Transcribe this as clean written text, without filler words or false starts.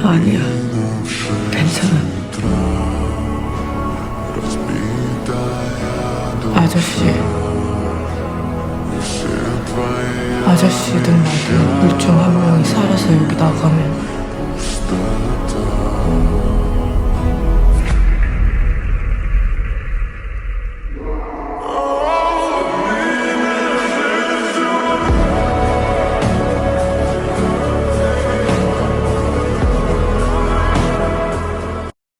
아니야. 괜찮아. 아저씨든 나든 둘 중 한 명이 살아서 여기 나가면